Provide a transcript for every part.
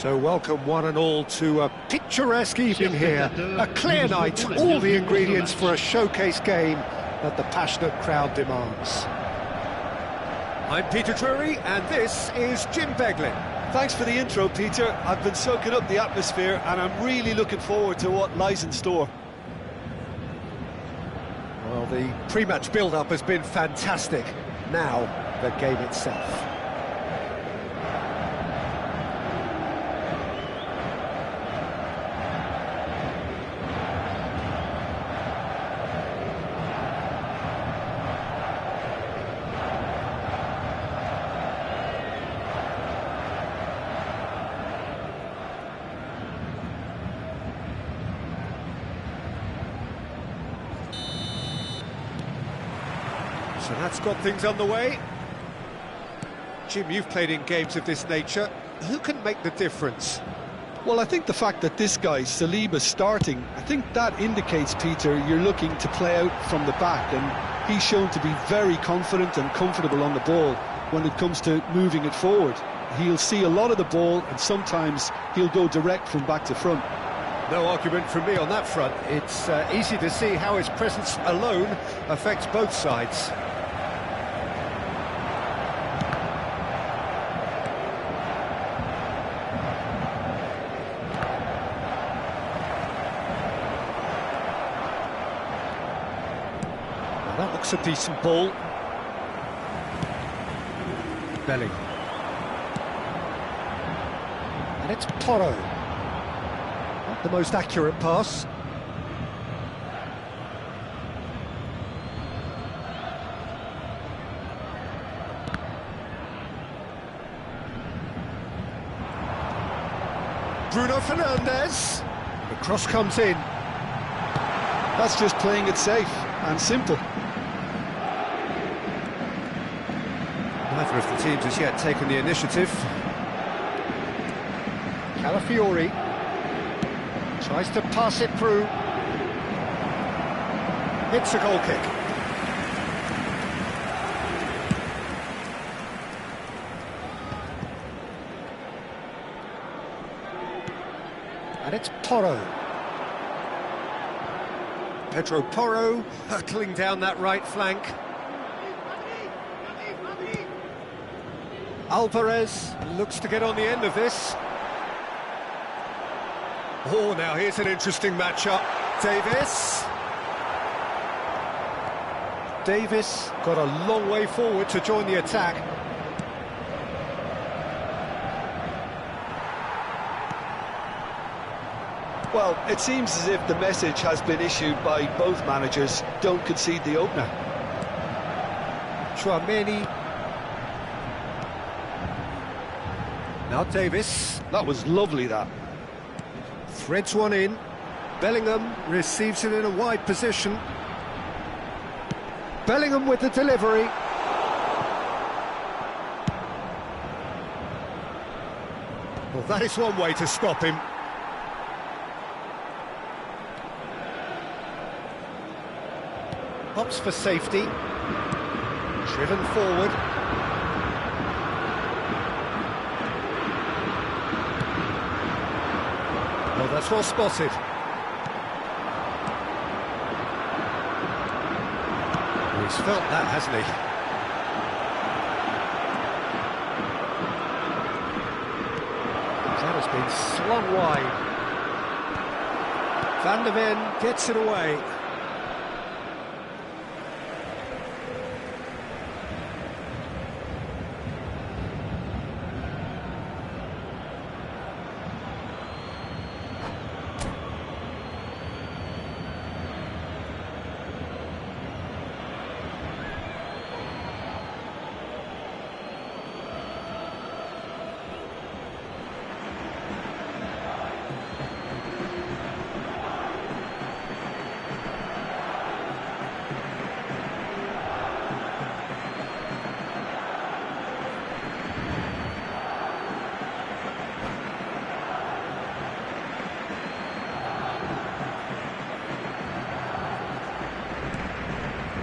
So welcome one and all to a picturesque evening here, a clear night, all the ingredients for a showcase game that the passionate crowd demands. I'm Peter Drury and this is Jim Beglin. Thanks for the intro, Peter. I've been soaking up the atmosphere and I'm really looking forward to what lies in store. Well, the pre-match build-up has been fantastic. Now, the game itself. So that's got things underway. Jim, you've played in games of this nature. Who can make the difference? Well, I think the fact that this guy, Saliba's starting, I think that indicates, Peter, you're looking to play out from the back, and he's shown to be very confident and comfortable on the ball when it comes to moving it forward. He'll see a lot of the ball, and sometimes he'll go direct from back to front. No argument from me on that front. It's easy to see how his presence alone affects both sides. That looks a decent ball. Belling. And it's Porro. Not the most accurate pass. Bruno Fernandes. The cross comes in. That's just playing it safe and simple. Neither of the teams has yet taken the initiative. Calafiori tries to pass it through. It's a goal kick. And it's Porro. Pedro Porro hurtling down that right flank. Alvarez looks to get on the end of this. Oh, now here's an interesting matchup. Davis got a long way forward to join the attack. Well, it seems as if the message has been issued by both managers: don't concede the opener. Chouameni. Now Davis. That was lovely, that. Threads one in. Bellingham receives it in a wide position. Bellingham with the delivery. Well, that is one way to stop him. Opts for safety. Driven forward. Oh, that's well spotted. He's felt that, hasn't he? That has been slung wide. Van der Ven gets it away.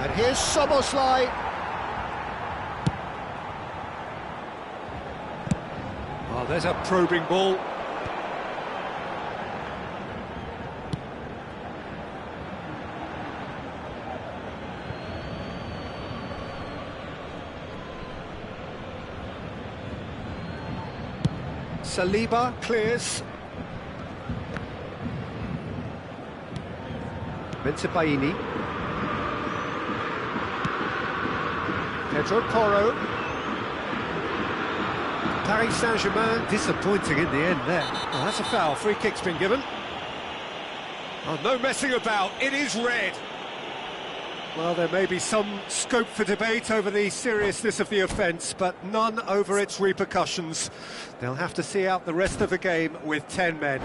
And here's Szoboszlai. Oh, there's a probing ball. Saliba clears. Bensebaini. Pedro Porro. Paris Saint-Germain disappointing in the end there. Oh, that's a foul. Free kick's been given. Oh, no messing about. It is red. Well, there may be some scope for debate over the seriousness of the offence, but none over its repercussions. They'll have to see out the rest of the game with 10 men.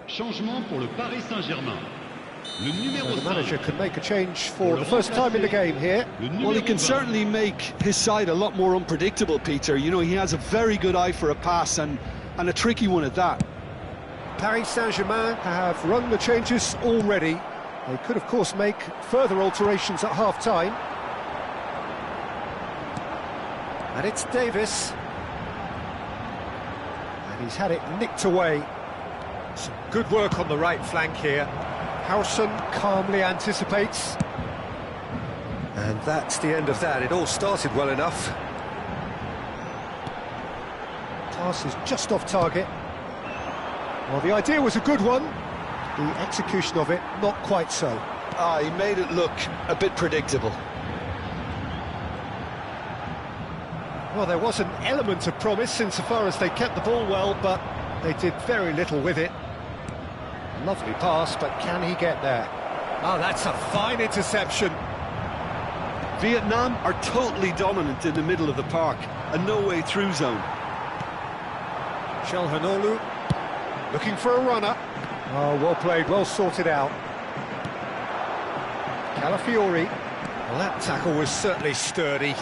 Changement pour le Paris Saint-Germain. Le numéro The 5. manager can make a change for the first time in the game here. Well, he can certainly make his side a lot more unpredictable, Peter. You know, he has a very good eye for a pass and a tricky one at that. Paris Saint-Germain have run the changes already. They could, of course, make further alterations at half-time. And it's Davis. And he's had it nicked away. Some good work on the right flank here. Howson calmly anticipates. And that's the end of that. It all started well enough. Pass is just off target. Well, the idea was a good one. The execution of it, not quite so. He made it look a bit predictable. Well, there was an element of promise insofar as they kept the ball well, but they did very little with it. Lovely pass, but can he get there? Oh, that's a fine interception. Vietnam are totally dominant in the middle of the park, a no-way through zone. Çalhanoğlu looking for a runner. Oh, well played, well sorted out. Calafiori. Well, that tackle was certainly sturdy.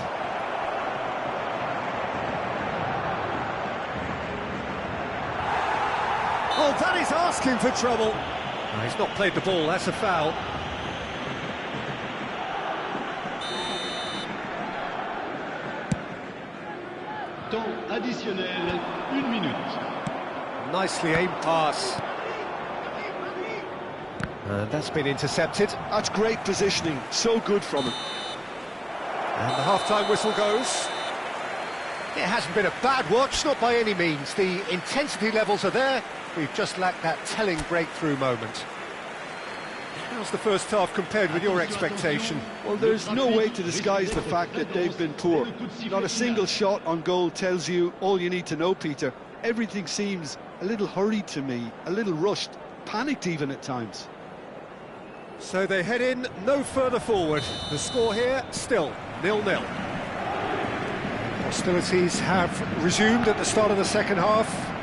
Oh, that is asking for trouble. Oh, he's not played the ball, that's a foul. Temps additionnel, 1 minute. Nicely aimed pass. And that's been intercepted. That's great positioning, so good from him. And the half-time whistle goes. It hasn't been a bad watch, not by any means. The intensity levels are there. We've just lacked that telling breakthrough moment. How's the first half compared with your expectation? Well, there's no way to disguise the fact that they've been poor. Not a single shot on goal tells you all you need to know, Peter. Everything seems a little hurried to me, a little rushed, panicked even at times. So they head in no further forward. The score here, still 0-0. Hostilities have resumed at the start of the second half.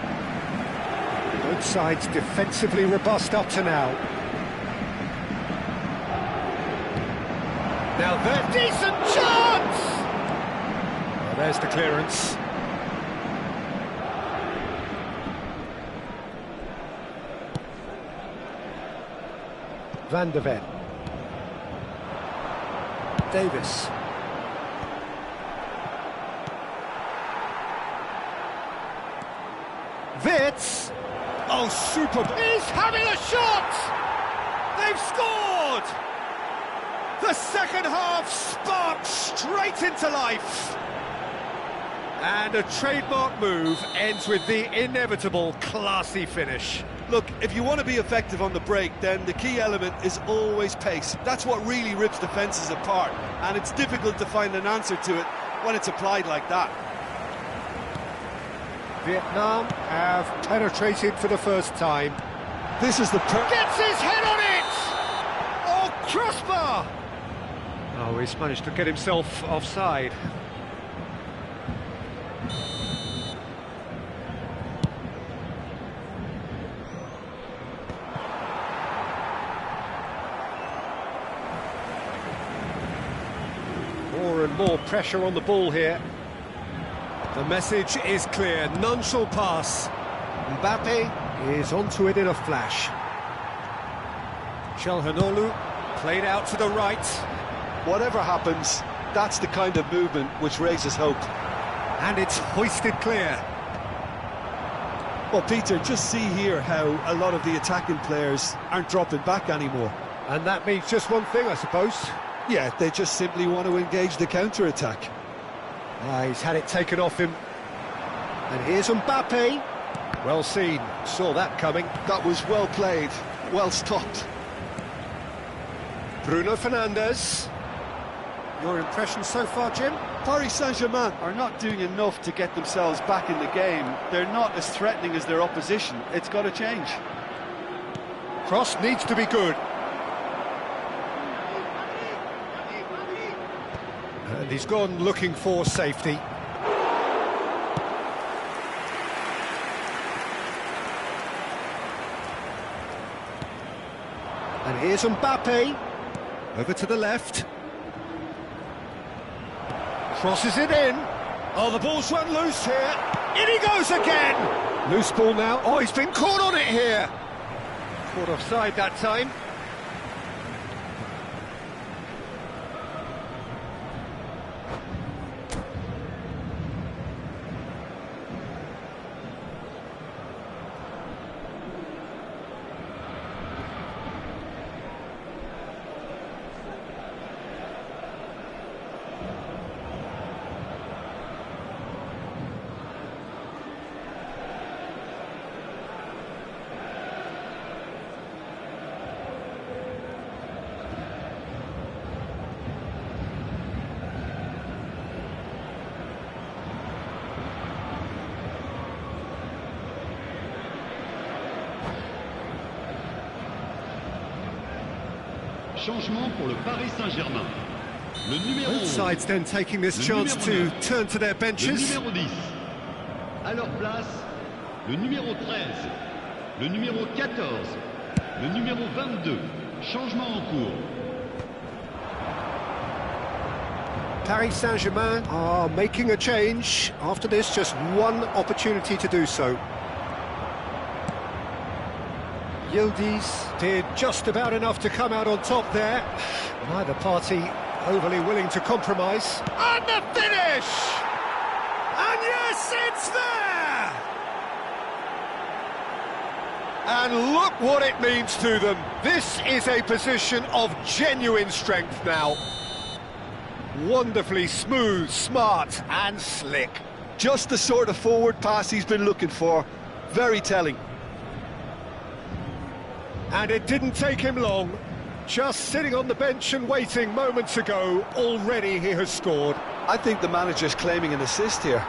Both sides defensively robust up to now. Now there's decent chance! Well, there's the clearance. Van de Ven. Davis. Wits. Oh, super. He's having a shot! They've scored! The second half sparks straight into life. And a trademark move ends with the inevitable classy finish. Look, if you want to be effective on the break, then the key element is always pace. That's what really rips defences apart, and it's difficult to find an answer to it when it's applied like that. Vietnam have penetrated for the first time. This is the... Gets his head on it! Oh, crossbar! Oh, he's managed to get himself offside. More and more pressure on the ball here. The message is clear, none shall pass. Mbappe is onto it in a flash. Çalhanoğlu played out to the right. Whatever happens, that's the kind of movement which raises hope. And it's hoisted clear. Well, Peter, just see here how a lot of the attacking players aren't dropping back anymore. And that means just one thing, I suppose. Yeah, they just simply want to engage the counter-attack. He's had it taken off him. And here's Mbappe. Well seen, saw that coming. That was well played, well stopped. Bruno Fernandes. Your impression so far, Jim? Paris Saint-Germain are not doing enough to get themselves back in the game. They're not as threatening as their opposition. It's got to change. Cross needs to be good. And he's gone looking for safety. And here's Mbappe. Over to the left. Crosses it in. Oh, the ball's run loose here. In he goes again. Loose ball now. Oh, he's been caught on it here. Caught offside that time. Changement pour le Paris Saint-Germain. Le numéro Both 11. sides then taking this chance to turn to their Le benches. numéro 10. À leur place, le numéro 13. Le numéro 14. Le numéro 22. Changement en cours. Paris Saint-Germain are making a change. After this, just one opportunity to do so. Yildiz did just about enough to come out on top there. Neither party overly willing to compromise. And the finish! And yes, it's there! And look what it means to them. This is a position of genuine strength now. Wonderfully smooth, smart and slick. Just the sort of forward pass he's been looking for. Very telling. And it didn't take him long. Just sitting on the bench and waiting moments ago, already he has scored. I think the manager's claiming an assist here.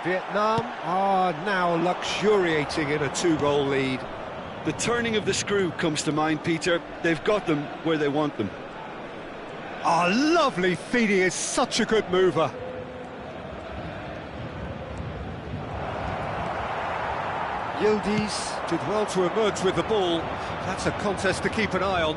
Vietnam are now luxuriating in a two-goal lead. The turning of the screw comes to mind, Peter. They've got them where they want them. Oh, lovely feed. He is such a good mover. Yildiz did well to emerge with the ball. That's a contest to keep an eye on.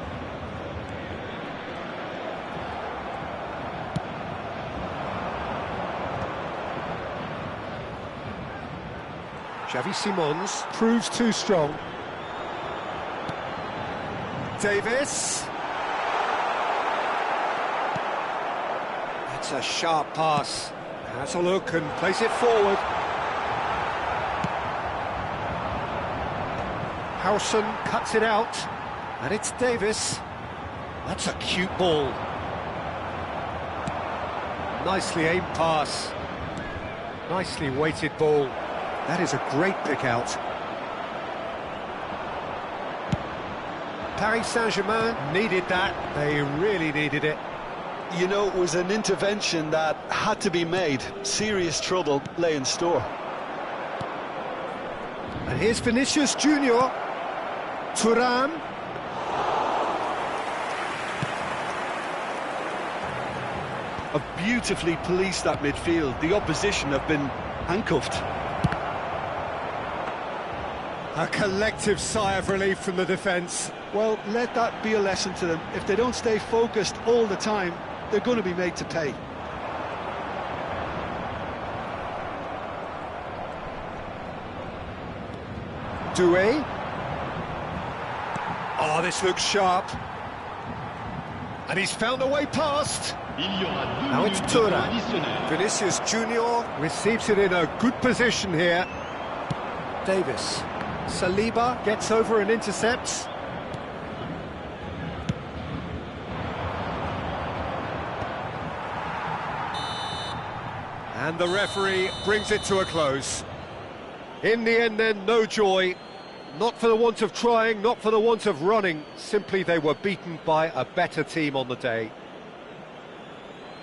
Xavi Simons proves too strong. Davis. That's a sharp pass. Has a look and plays it forward. Howson cuts it out, and it's Davis. That's a cute ball. Nicely aimed pass. Nicely weighted ball. That is a great pick out. Paris Saint-Germain needed that. They really needed it. You know, it was an intervention that had to be made. Serious trouble lay in store. And here's Vinicius Junior. Thuram. Have beautifully policed that midfield. The opposition have been handcuffed. A collective sigh of relief from the defence. Well, let that be a lesson to them. If they don't stay focused all the time, they're going to be made to pay. Doué. Oh, this looks sharp. And he's found a way past. Now it's Tura. Vinicius Junior receives it in a good position here. Davis. Saliba gets over and intercepts. And the referee brings it to a close. In the end then, no joy. Not for the want of trying, not for the want of running. Simply they were beaten by a better team on the day.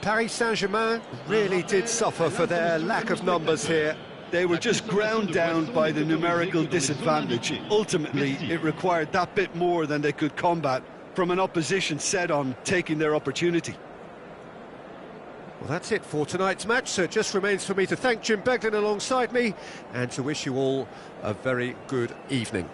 Paris Saint-Germain really did suffer for their lack of numbers here. They were just ground down by the numerical disadvantage. Ultimately, it required that bit more than they could combat from an opposition set on taking their opportunity. Well, that's it for tonight's match, so it just remains for me to thank Jim Beglin alongside me and to wish you all a very good evening.